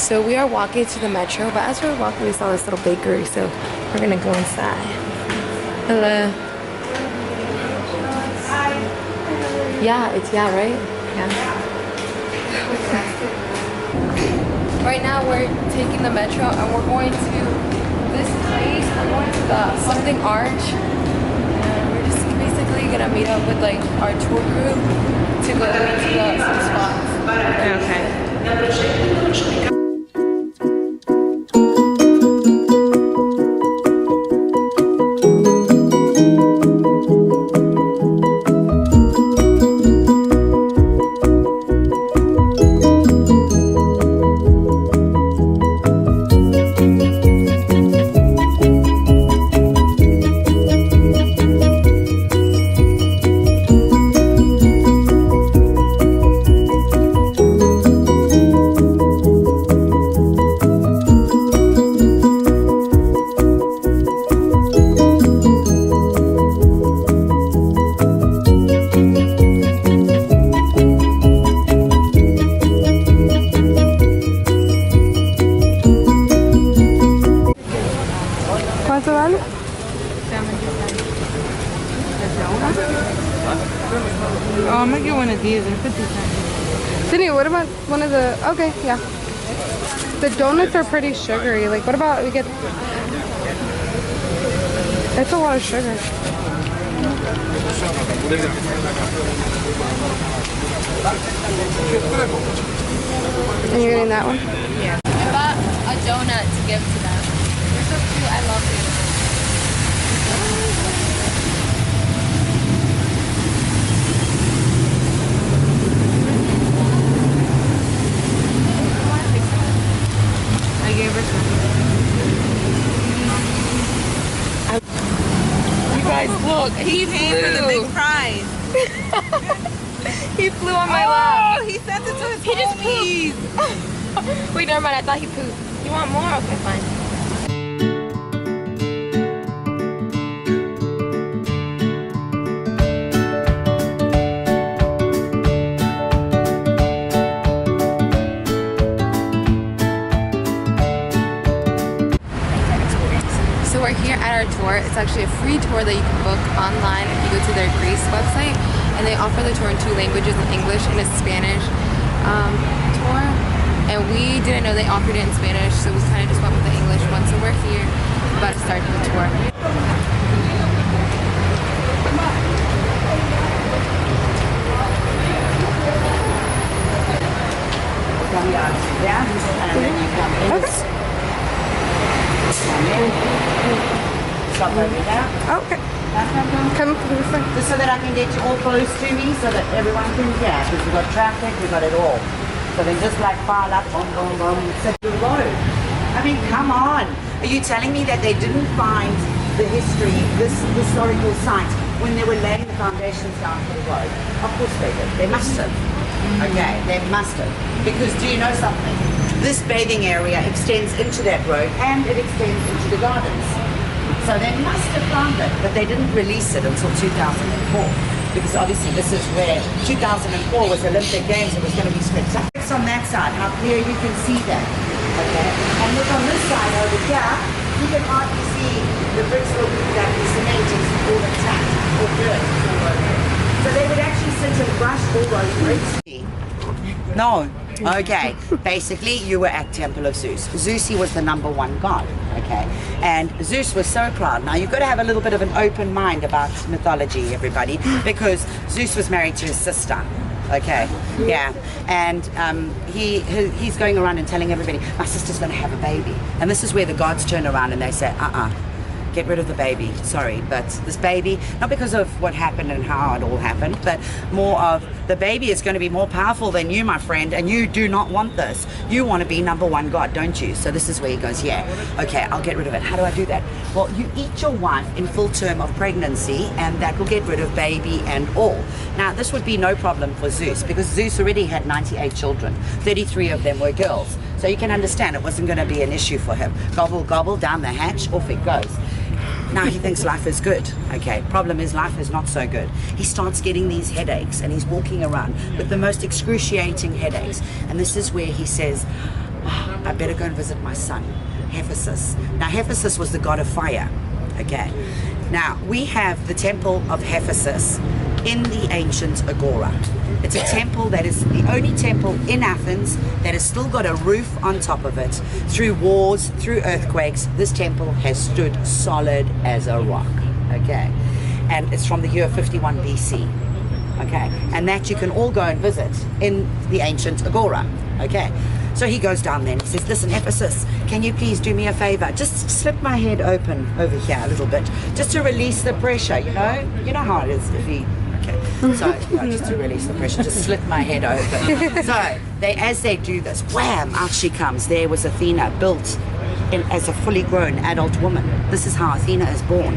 So we are walking to the metro, but as we were walking, we saw this little bakery, so we're gonna go inside. Hello. Yeah, right? Yeah. Right now we're taking the metro and we're going to this place. We're going to the something arch. And we're just basically gonna meet up with like our tour group to go to some spots. Okay. ¿Cuánto vale? Oh, I'm gonna get one of these. They're 50 cents. Sydney, what about one of the... Okay, yeah. The donuts are pretty sugary. Like, what about we get... That's a lot of sugar. And you're getting that one? Yeah. I bought a donut to give to them. They're so cute. I love them. I gave her some. You guys, look. He paid for the big prize. He flew on my lap. Oh, he sent it to his He just homies. pooped. Wait, never mind. I thought he pooped. You want more? Okay, fine. So we're here at our tour. It's actually a free tour that you can book online if you go to their Greece website, and they offer the tour in 2 languages, in English and a Spanish tour. And we didn't know they offered it in Spanish, so we kind of just went with the English one. So we're here about to start the tour. Yeah, and then you come in. Stop over there. Okay. Come this way. Just so that I can get you all close to me, so that everyone can hear. Because we've got traffic, we've got it all. So then just like pile up, boom, boom, boom, set the road. I mean, come on. Are you telling me that they didn't find the history, this historical site, when they were laying the foundations down for the road? Of course they did. They must have. Okay, they must have. Because do you know something? This bathing area extends into that road and it extends into the gardens. So they must have found it, but they didn't release it until 2004. Because obviously this is where 2004 was Olympic Games, it was going to be spectacular. It's on that side, how clear you can see that. Okay, and look on this side over here, you can hardly see the bricks that the cement is all intact, or dirt all over. So they would actually sit and brush all those bricks. No. Okay, basically you were at Temple of Zeus. Zeus, he was the #1 god, okay? And Zeus was so proud. Now you've got to have a little bit of an open mind about mythology, everybody, because Zeus was married to his sister, okay? Yeah, and he's going around and telling everybody, my sister's going to have a baby. And this is where the gods turn around and they say, get rid of the baby, sorry, but this baby, not because of what happened and how it all happened, but more of the baby is going to be more powerful than you, my friend, and you do not want this. You want to be #1 god, don't you? So this is where he goes, yeah, okay, I'll get rid of it. How do I do that? Well, you eat your wife in full term of pregnancy, and that will get rid of baby and all. Now, this would be no problem for Zeus, because Zeus already had 98 children. 33 of them were girls. So you can understand it wasn't going to be an issue for him. Gobble, gobble, down the hatch, off it goes. Now he thinks life is good. Okay, problem is life is not so good. He starts getting these headaches and he's walking around with the most excruciating headaches. And this is where he says, I better go and visit my son, Hephaestus. Now, Hephaestus was the god of fire. Okay. Now, we have the temple of Hephaestus in the ancient Agora. It's a temple that is the only temple in Athens that has still got a roof on top of it. Through wars, through earthquakes, this temple has stood solid as a rock. Okay. And it's from the year 51 BC. Okay. And that you can all go and visit in the ancient Agora. Okay. So he goes down there and he says, listen, Ephesus, can you please do me a favor? Just slip my head open over here a little bit, just to release the pressure, you know? You know how it is if he, okay. So, just to release the pressure, just slip my head open. So, as they do this, wham, out she comes. There was Athena, built as a fully grown adult woman. This is how Athena is born.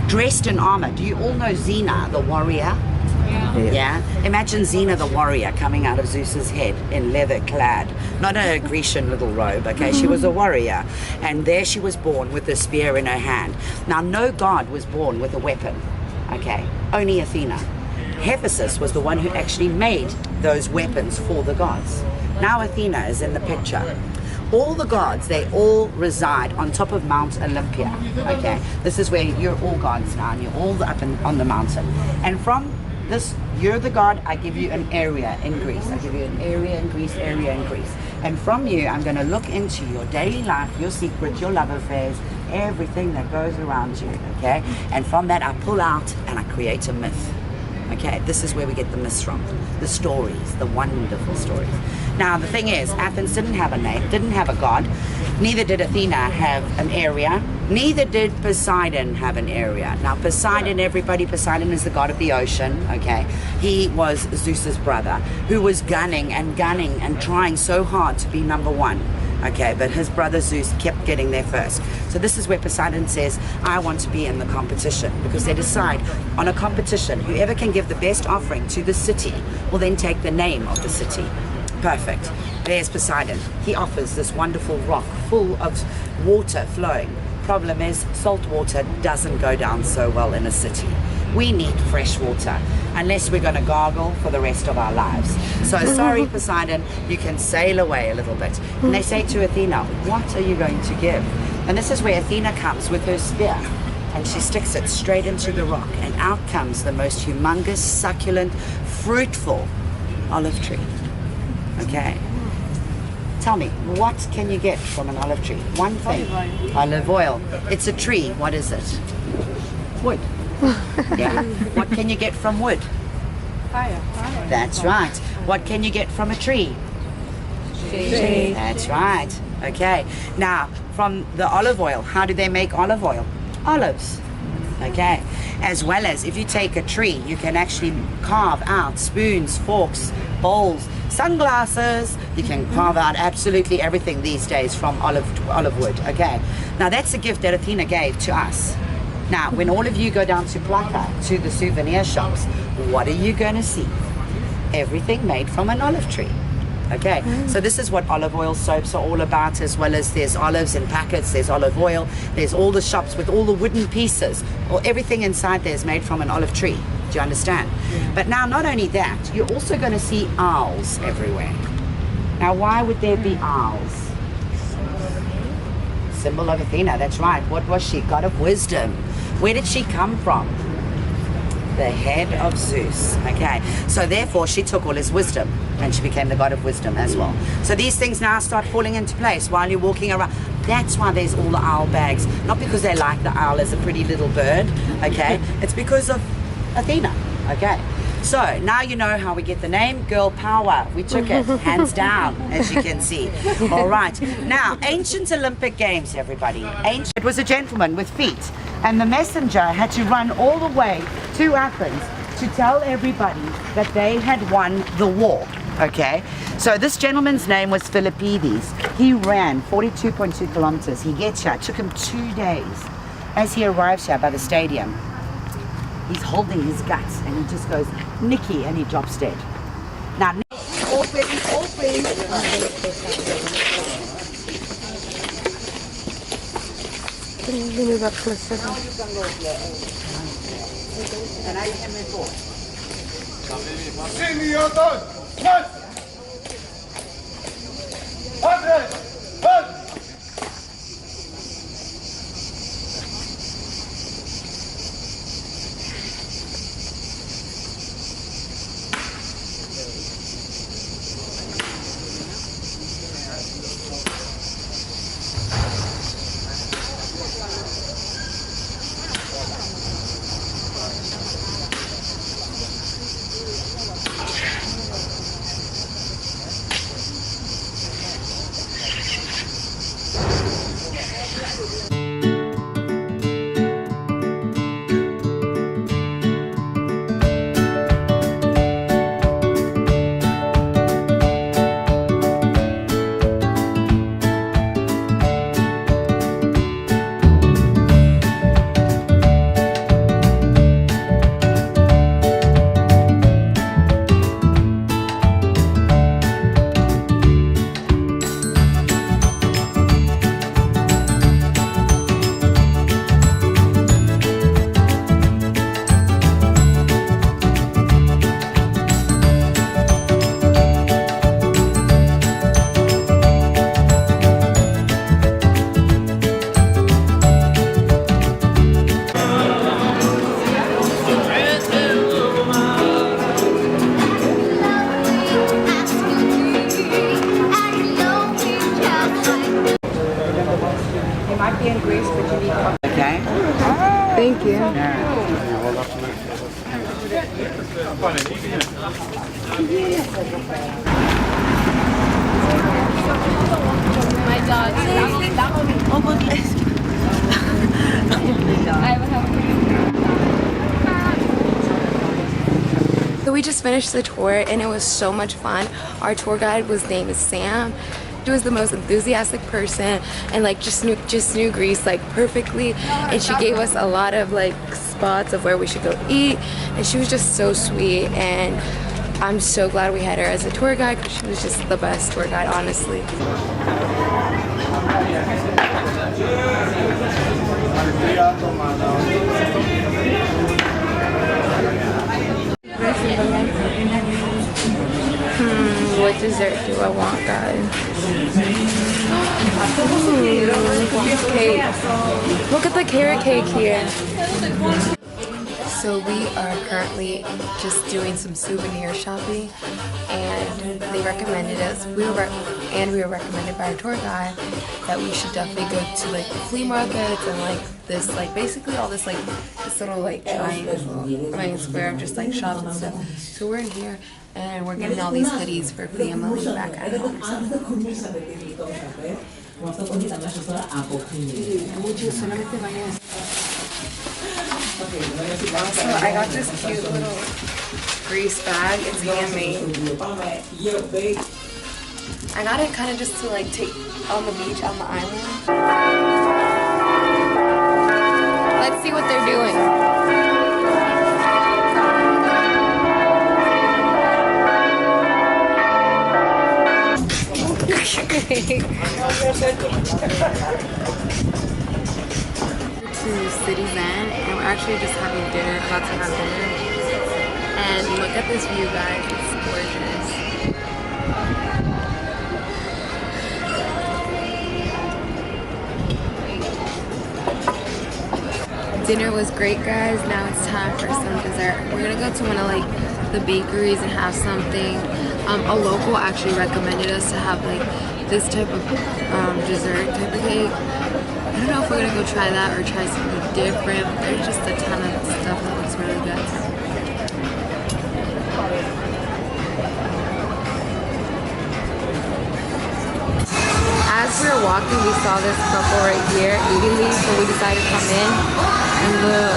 Dressed in armor. Do you all know Xena, the warrior? Yeah. Imagine Xena the warrior coming out of Zeus's head in leather clad, not a Grecian little robe, okay? She was a warrior, and there she was born with a spear in her hand. Now, no god was born with a weapon, okay? Only Athena. Hephaestus was the one who actually made those weapons for the gods. Now Athena is in the picture. All the gods, they all reside on top of Mount Olympia, okay? This is where you're all gods now, and you're all up on the mountain. And from this, you're the god, I give you an area in Greece. I give you an area in Greece, area in Greece. And from you, I'm going to look into your daily life, your secret, your love affairs, everything that goes around you, okay? And from that, I pull out and I create a myth. Okay, this is where we get the myths from. The stories, the wonderful stories. Now, the thing is, Athens didn't have a name, didn't have a god. Neither did Athena have an area. Neither did Poseidon have an area. Now, Poseidon, everybody, Poseidon is the god of the ocean, okay? He was Zeus's brother, who was gunning and trying so hard to be number one. Okay, but his brother Zeus kept getting there first. So this is where Poseidon says, I want to be in the competition, because they decide on a competition, whoever can give the best offering to the city will then take the name of the city. Perfect. There's Poseidon. He offers this wonderful rock full of water flowing. Problem is, salt water doesn't go down so well in a city. We need fresh water, unless we're going to gargle for the rest of our lives. So sorry, Poseidon, you can sail away a little bit. And they say to Athena, what are you going to give? And this is where Athena comes with her spear, and she sticks it straight into the rock, and out comes the most humongous, succulent, fruitful olive tree. Okay. Tell me, what can you get from an olive tree? One thing. Olive oil. It's a tree. What is it? Wood. Yeah. What can you get from wood? Fire. That's right. What can you get from a tree? Shade. That's right. Okay. Now, from the olive oil, how do they make olive oil? Olives. Okay. As well as, if you take a tree, you can actually carve out spoons, forks, bowls, sunglasses. You can carve out absolutely everything these days from olive wood. Okay. Now, that's a gift that Athena gave to us. Now, when all of you go down to Plaka, to the souvenir shops, what are you going to see? Everything made from an olive tree. Okay, so this is what olive oil soaps are all about, as well as there's olives in packets, there's olive oil, there's all the shops with all the wooden pieces, or everything inside there is made from an olive tree. Do you understand? Yeah. But now, not only that, you're also going to see owls everywhere. Now, why would there be owls? Symbol of Athena, that's right. What was she? God of wisdom. Where did she come from? The head of Zeus. Okay, so therefore she took all his wisdom and she became the god of wisdom as well. So these things now start falling into place while you're walking around. That's why there's all the owl bags. Not because they like the owl as a pretty little bird, okay? It's because of Athena, okay? So now you know how we get the name, girl power. We took it, hands down, as you can see. All right. Now, ancient Olympic Games, everybody. It was a gentleman with feet, and the messenger had to run all the way to Athens to tell everybody that they had won the war. Okay. So this gentleman's name was Philippides. He ran 42.2 kilometers. He gets here. It took him 2 days. As he arrives here by the stadium, he's holding his guts and he just goes, Nikki, and he drops dead. Now, open. And I My dog. So we just finished the tour and it was so much fun. Our tour guide was named Sam. She was the most enthusiastic person and like just knew Greece like perfectly, and she gave us a lot of like spots of where we should go eat, and she was just so sweet, and I'm so glad we had her as a tour guide because she was just the best tour guide, honestly. What dessert do I want, guys? Ooh, cake. Look at the carrot cake here. So we are currently just doing some souvenir shopping, and they recommended us. We were recommended by our tour guide that we should definitely go to like the flea markets and like this, like basically all this like this little like giant square of just like shops and stuff. So we're in here and we're getting all these hoodies for family back at home. Also, I got this cute little Greece bag. It's handmade. I got it kind of just to like take on the beach on the island. Let's see what they're doing. To City's End, and we're actually just having dinner, about to have dinner. And look at this view, guys, it's gorgeous. Dinner was great, guys. Now it's time for some dessert. We're gonna go to one of like the bakeries and have something. A local actually recommended us to have like this type of dessert type of cake. I don't know if we're gonna go try that or try something different. There's just a ton of stuff that looks really good. As we were walking, we saw this couple right here eating these, so we decided to come in and look.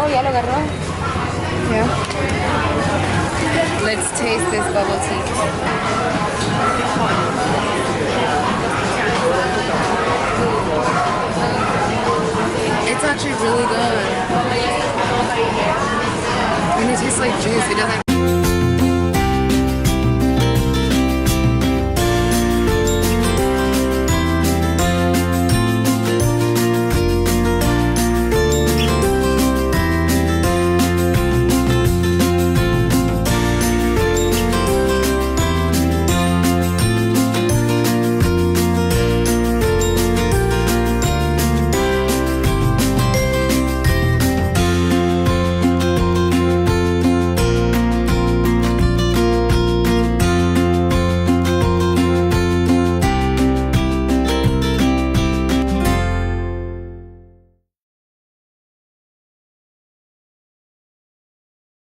Oh, ya lo agarró? Yeah. Let's taste this bubble tea.